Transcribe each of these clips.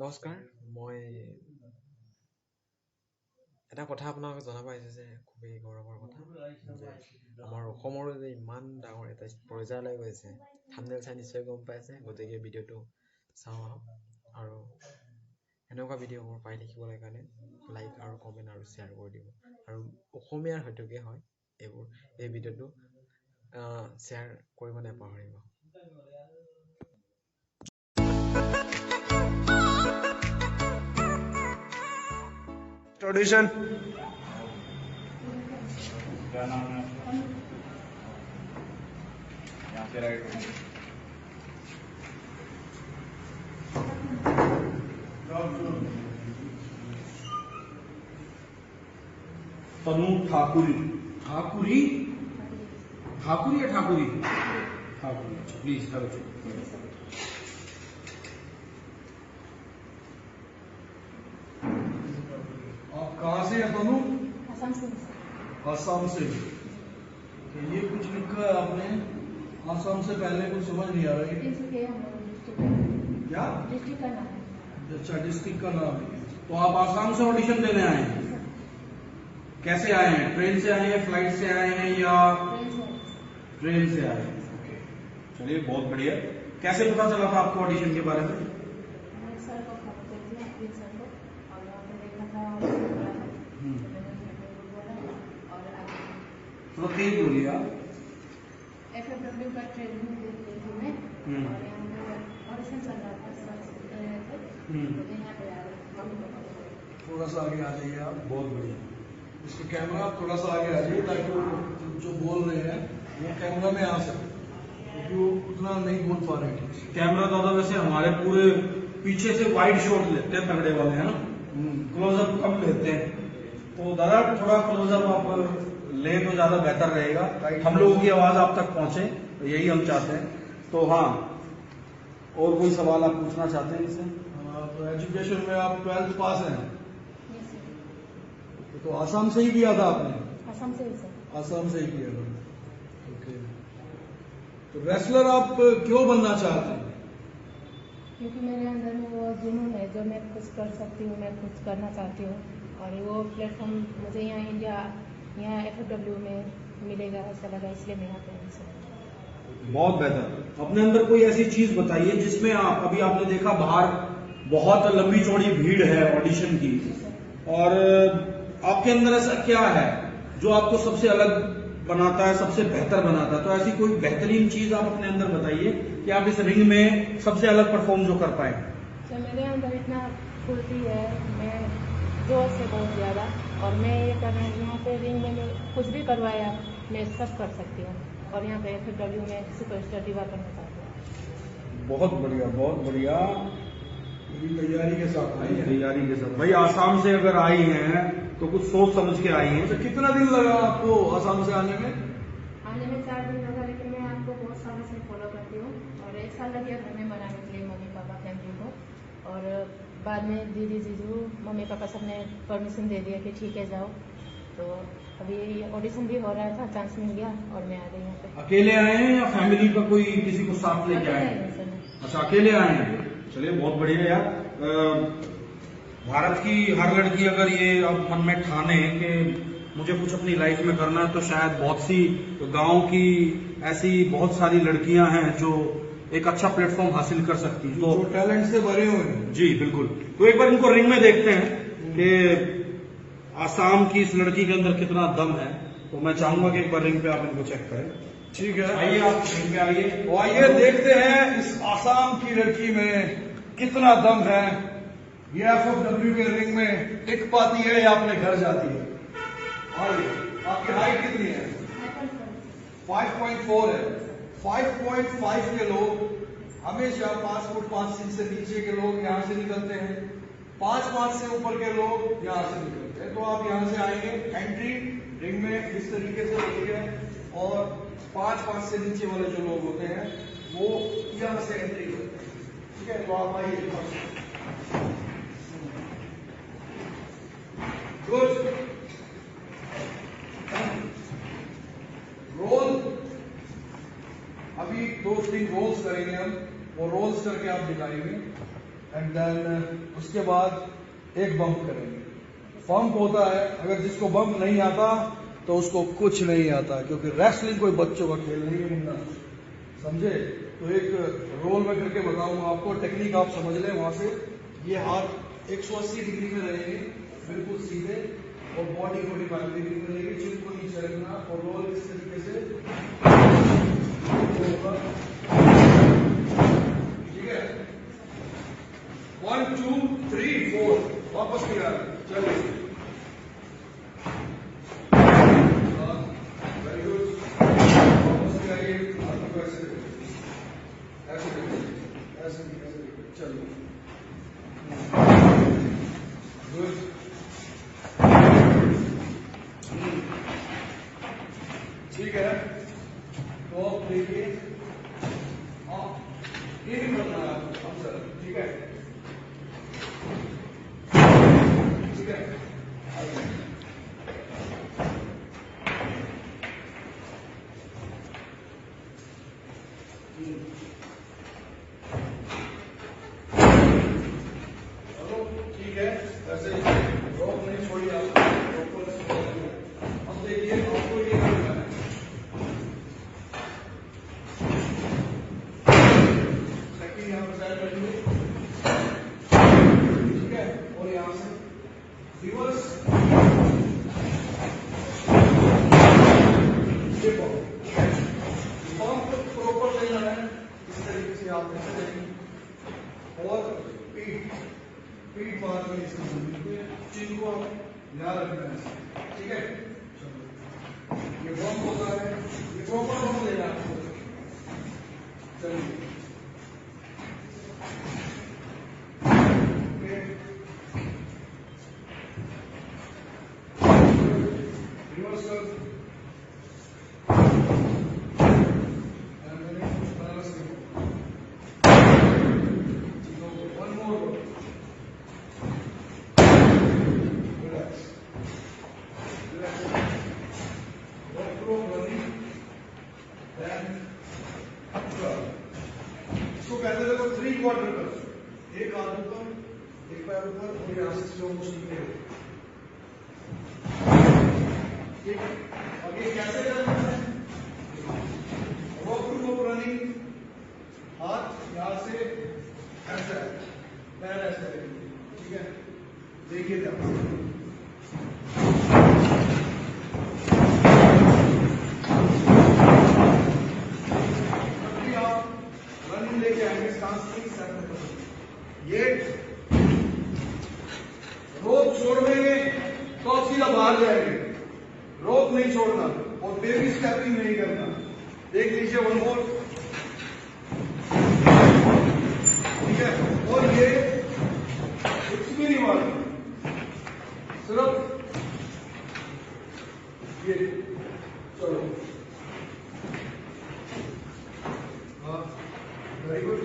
নমস্কাৰ, মই এটা কথা আপোনালোকে জনাব আহিছোঁ যে খুবেই গৌৰৱৰ কথা যে আমাৰ অসমৰো যে ইমান ডাঙৰ এটা পৰ্যায়লৈ গৈছে। থাম্বনেইল চাই নিশ্চয় গম পাইছে, গতিকে ভিডিঅ'টো চাওঁ আহক আৰু এনেকুৱা ভিডিঅ'বোৰ পাই থাকিবলৈ কাৰণে লাইক আৰু কমেণ্ট আৰু শ্বেয়াৰ কৰি দিব। আৰু অসমীয়াৰ হয়তোকে হয় এই ভিডিঅ'টো শ্বেয়াৰ কৰিব নাপাহৰিব। ऑडिशन क्या नाम है आपका? यहाँ से राइट तनु ठाकुरी ठाकुरी ठाकुरी या ठाकुरी ठाकुरी प्लीज हेलो। आप कहाँ से हैं तनु? आसाम से। ये कुछ लिखा है आपने आसाम से, पहले कुछ समझ नहीं आ रहा है क्या? डिस्ट्रिक्ट का नाम है। अच्छा, डिस्ट्रिक्ट का नाम है। तो आप आसाम से ऑडिशन देने आए हैं? कैसे आए हैं? ट्रेन से आए हैं, फ्लाइट से आए हैं या ट्रेन से आए हैं? ओके, चलिए बहुत बढ़िया। कैसे पता चला था आपको ऑडिशन के बारे में? सर को खबर कर दिया सर को, और वहाँ पे देखा था और बोला था, तो मैंने बोला और थोड़ा तेज बोलिए आप। FFW का ट्रेनिंग दे रही थी मैं, और यहाँ पे ऑडिशन चल रहा था, सर दे रहे थे, तो यहाँ पे आ रहे थोड़ा सा आगे आ जाइए आप। बहुत बढ़िया। इसका कैमरा आप थोड़ा सा आगे आ जाइए ताकि वो जो बोल रहे हैं वो कैमरा में आ सके, क्योंकि वो उतना नहीं बोल पा रहे हैं। कैमरा दादा वैसे हमारे पूरे पीछे से वाइड शॉट लेते हैं, तगड़े वाले हैं ना, क्लोजअप कम लेते हैं। तो दादा थोड़ा क्लोजअप आप ले तो ज्यादा बेहतर रहेगा, हम लोगों की आवाज आप तक पहुंचे, तो यही हम चाहते हैं। तो हाँ, और कोई सवाल आप पूछना चाहते हैं इससे? तो एजुकेशन में आप 12th पास हैं? तो आसाम से ही किया था आपने? आसाम से ही सर। आसाम से ही किया था। ओके, तो रेसलर आप क्यों बनना चाहते हैं? क्योंकि मेरे अंदर में वो जुनून है, जो मैं कुछ कर सकती हूँ, मैं कुछ करना चाहती हूँ, और वो प्लेटफॉर्म मुझे यहाँ इंडिया, यहाँ FFW में मिलेगा ऐसा लगा, इसलिए मैं यहाँ पे हूँ सर। बहुत बेहतर। अपने अंदर कोई ऐसी चीज बताइए जिसमें आप, अभी आपने देखा बाहर बहुत लंबी चौड़ी भीड़ है ऑडिशन की, और आपके अंदर ऐसा क्या है जो आपको सबसे अलग बनाता है, सबसे बेहतर बनाता है? तो ऐसी कोई बेहतरीन चीज आप अपने अंदर बताइए कि आप इस रिंग में सबसे अलग परफॉर्म जो कर पाए। सर मेरे अंदर इतना फुर्ती है, मैं जोर से बहुत ज्यादा, और मैं ये कर रही हूँ यहाँ पे रिंग में कुछ भी करवाया मैं सब कर सकती हूँ, और यहाँ पे FFW में सुपरस्टार दीवा करना चाहती हूँ। बहुत बढ़िया, बहुत बढ़िया। तैयारी के साथ आई है? तैयारी के साथ। भाई आसाम से अगर आई हैं तो कुछ सोच समझ के आई हैं। तो कितना दिन लगा आपको आसाम से आने में? आने में 4 दिन लगा, लेकिन मैं आपको बहुत सालों से फॉलो करती हूँ, और 1 साल लग गया घर में बनाने के लिए मम्मी पापा फैमिली को, और बाद में दीदी जीजू मम्मी पापा सबने परमिशन दे दिया कि ठीक है जाओ। तो अभी ऑडिशन भी हो रहा था, चांस मिल गया और मैं आ गई यहाँ पे। अकेले आए हैं या फैमिली का कोई किसी को साथ लेके आए हैं? अच्छा, अकेले आए हैं। चलिए बहुत बढ़िया यार। भारत की हर लड़की अगर ये अब मन में ठाने कि मुझे कुछ अपनी लाइफ में करना है, तो शायद बहुत सी गांव की ऐसी बहुत सारी लड़कियां हैं जो एक अच्छा प्लेटफॉर्म हासिल कर सकती हैं, तो टैलेंट से भरे हुए हैं। जी बिल्कुल। तो एक बार इनको रिंग में देखते हैं कि आसाम की इस लड़की के अंदर कितना दम है। तो मैं चाहूंगा कि एक बार रिंग पे आप इनको चेक करें। ठीक है, आइए आप रिंग पे आइए, और आइए देखते हैं इस आसाम की लड़की में कितना दम है। ये FFW के रिंग में टिक पाती है या अपने घर जाती है? आइए, आपकी हाइट कितनी है? 5.4 है। 5.5 के लोग हमेशा 5 फुट 5 इंच से नीचे के लोग यहाँ से निकलते हैं, 5 से ऊपर के लोग यहाँ से निकलते हैं। तो आप यहाँ से आएंगे, एंट्री रिंग में इस तरीके से होती है, और 5 से नीचे वाले जो लोग होते हैं वो यहाँ से एंट्री होते हैं। ठीक है, तो आप आइए। गुड। रोल। अभी 2-3 रोल्स करेंगे हम, वो रोल्स करके आप दिखाएंगे। एंड एंड देन उसके बाद एक बम्प करेंगे। बम्प होता है, अगर जिसको बम्प नहीं आता तो उसको कुछ नहीं आता, क्योंकि रेसलिंग कोई बच्चों का खेल नहीं है मुन्ना, समझे? तो एक रोल में करके बताऊंगा आपको, टेक्निक आप समझ लें वहां से। ये हाथ 180 डिग्री में रहेंगे बिल्कुल सीधे, और बॉडी 45 डिग्री में रहेगी, चिन को नीचे रखना और रोल इस तरीके से, ठीक है? 1 2 3 4 वापस किया, चलिए। वेरी गुड, वापस किया, ऐसे चलिए, गुड। ठीक है, तो आप देखिए, ये भी करना है आपको सर, ठीक है? ठीक है, चलो ठीक है, ऐसे रोक नहीं छोड़िए आप, रोक को नहीं छोड़िए। अब देखिए आपको ये करना है, सेकंड यहाँ पर साइड करेंगे, ठीक है? और यहाँ से रिवर्स, ये बम्प प्रॉपर लेना है, इस तरीके से आप ऐसे लेंगे, और पीठ मार के इसको चिन को याद रखना है, ठीक है? चलो, ये बम्प होता है, ये प्रॉपर बम्प लेना है आपको, चलिए। रिवर्स कर, one more, relax, relax, walk through running, then curl। इसको कहते हैं 3 क्वार्टर कर्ल, एक हाथ ऊपर, एक पैर ऊपर, और यहाँ से स्लो मोशन पे, ठीक है? अब ये कैसे करना है? वॉक थ्रू रनिंग, हाथ यहाँ से ऐसा, पैर ऐसा करेंगे, ठीक है? देखिए ध्यान से, अभी आप रनिंग लेके आएंगे, सांस की साइड में, ये रोप छोड़ देंगे तो आप सीधा बाहर जाएंगे, रोप नहीं छोड़ना, और बेबी स्टेपिंग नहीं करना। देख लीजिए, वन मोर, ठीक है? और ये कुछ भी नहीं मारना, सिर्फ ये, चलो, हाँ, वेरी गुड।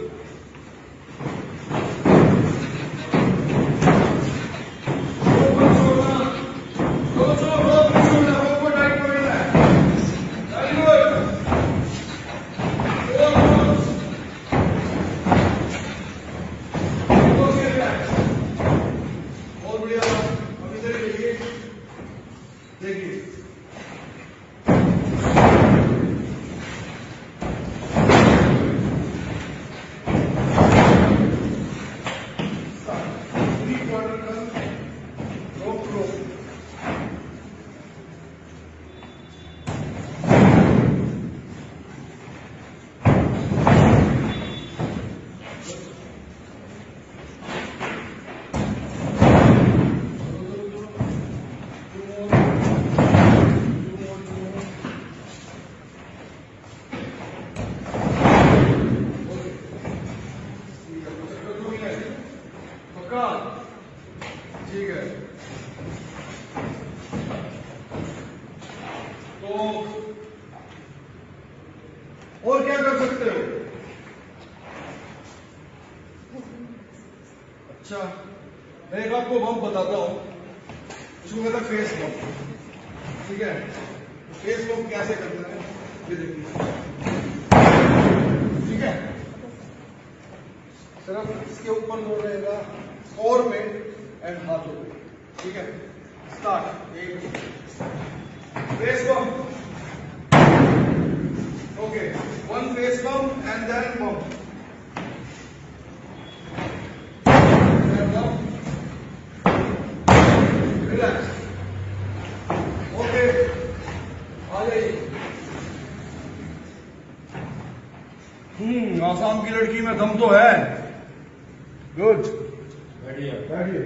ठीक है, तो और क्या कर सकते हो? अच्छा, मैं एक आपको बम्प बताता हूं, इसको कहता है फेस बम्प, ठीक है? फेस बम्प कैसे करते हैं ये देखिए, ठीक है? सिर्फ इसके ऊपर जोर रहेगा कोर में एंड हाथों पे, ठीक है। स्टार्ट। एक face bomb, okay, 1 face bomb and then bomb, relax, okay, आ जाइए। आसाम की लड़की में दम तो है। गुड, बैठिए। बैठिए।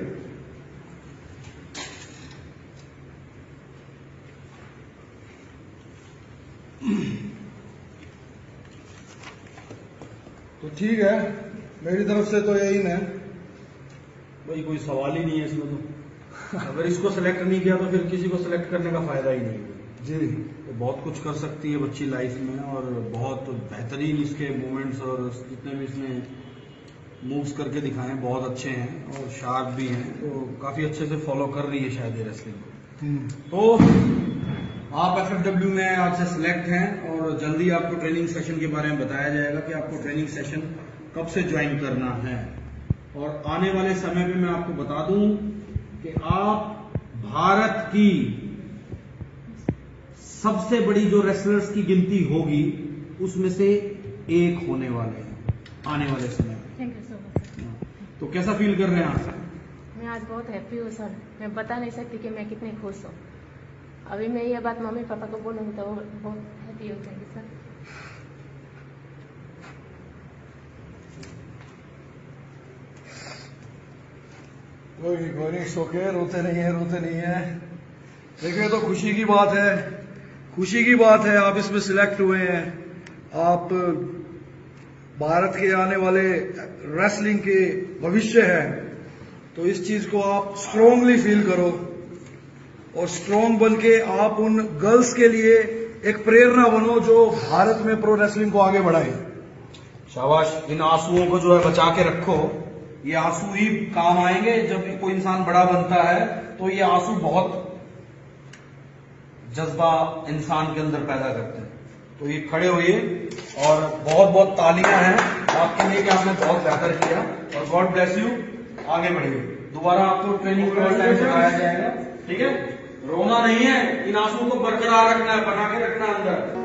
तो ठीक है, मेरी तरफ से तो यही है भाई, कोई सवाल ही नहीं है इसमें तो। अगर इसको सेलेक्ट नहीं किया तो फिर किसी को सेलेक्ट करने का फायदा ही नहीं जी। तो बहुत कुछ कर सकती है बच्ची लाइफ में, और बहुत बेहतरीन इसके मूवमेंट्स और जितने भी इसने मूव्स करके दिखाए बहुत अच्छे हैं और शार्प भी हैं, तो काफी अच्छे से फॉलो कर रही है शायद ये रेसलिंग को। तो आप FFW में आज से सिलेक्ट हैं और जल्दी आपको ट्रेनिंग सेशन के बारे में बताया जाएगा कि आपको ट्रेनिंग सेशन कब से ज्वाइन करना है। और आने वाले समय पे मैं आपको बता दूं कि आप भारत की सबसे बड़ी जो रेसलर्स की गिनती होगी उसमें से एक होने वाले हैं आने वाले समय में। Thank you so much. तो कैसा फील कर रहे हैं आप? मैं आज बहुत हैप्पी हूँ सर, मैं बता नहीं सकती कि मैं कितनी खुश हूँ। अभी मैं ये बात मम्मी पापा को बोलूँगी तो वो बहुत हैप्पी हो जाएंगे सर। कोई नहीं, सोके, रोते नहीं है। देखिए, तो खुशी की बात है, खुशी की बात है, आप इसमें सिलेक्ट हुए हैं। आप भारत के आने वाले रेसलिंग के भविष्य हैं, तो इस चीज को आप स्ट्रांगली फील करो और स्ट्रांग बन के आप उन गर्ल्स के लिए एक प्रेरणा बनो जो भारत में प्रो रेसलिंग को आगे बढ़ाए। शाबाश। इन आंसुओं को जो है बचा के रखो, ये आंसू ही काम आएंगे जब कोई इंसान बड़ा बनता है, तो ये आंसू बहुत जज्बा इंसान के अंदर पैदा करते हैं। तो ये खड़े होइए और बहुत बहुत तालियां हैं आपके लिए कि आपने बहुत बेहतर किया, और गॉड ब्लेस यू। आगे बढ़िए, दोबारा आपको ट्रेनिंग का टाइम सिखाया जाएगा, ठीक है। रोना नहीं है, इन आंसुओं को बरकरार रखना है, बना के रखना अंदर।